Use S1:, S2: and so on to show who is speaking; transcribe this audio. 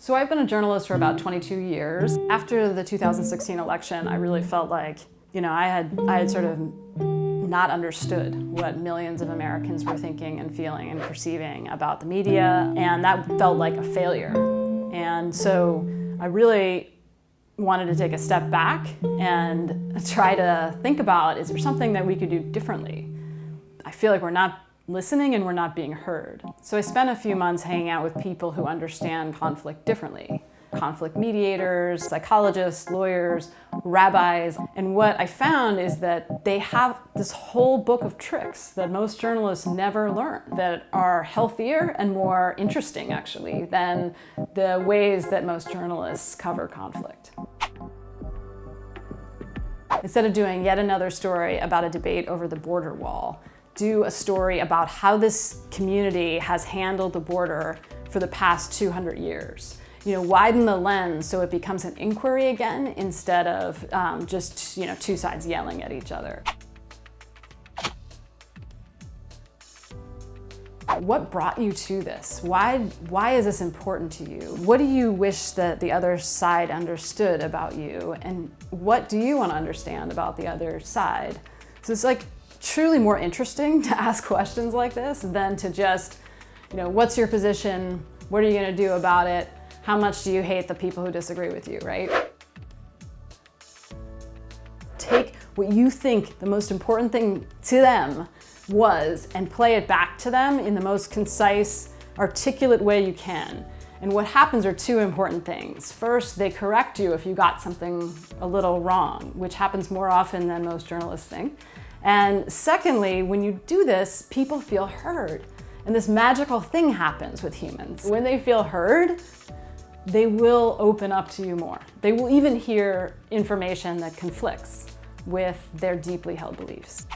S1: So I've been a journalist for about 22 years. After the 2016 election, I really felt like, I had sort of not understood what millions of Americans were thinking and feeling and perceiving about the media, and that felt like a failure. And so I really wanted to take a step back and try to think about, is there something that we could do differently? I feel like we're not listening and we're not being heard. So I spent a few months hanging out with people who understand conflict differently. Conflict mediators, psychologists, lawyers, rabbis. And what I found is that they have this whole book of tricks that most journalists never learn, that are healthier and more interesting, actually, than the ways that most journalists cover conflict. Instead of doing yet another story about a debate over the border wall, do a story about how this community has handled the border for the past 200 years. Widen the lens so it becomes an inquiry again instead of just two sides yelling at each other. What brought you to this? Why is this important to you? What do you wish that the other side understood about you? And what do you want to understand about the other side? So it's like truly more interesting to ask questions like this than to just, what's your position? What are you going to do about it? How much do you hate the people who disagree with you, right? Take what you think the most important thing to them was and play it back to them in the most concise, articulate way you can. And what happens are two important things. First, they correct you if you got something a little wrong, which happens more often than most journalists think. And secondly, when you do this, people feel heard. And this magical thing happens with humans. When they feel heard, they will open up to you more. They will even hear information that conflicts with their deeply held beliefs.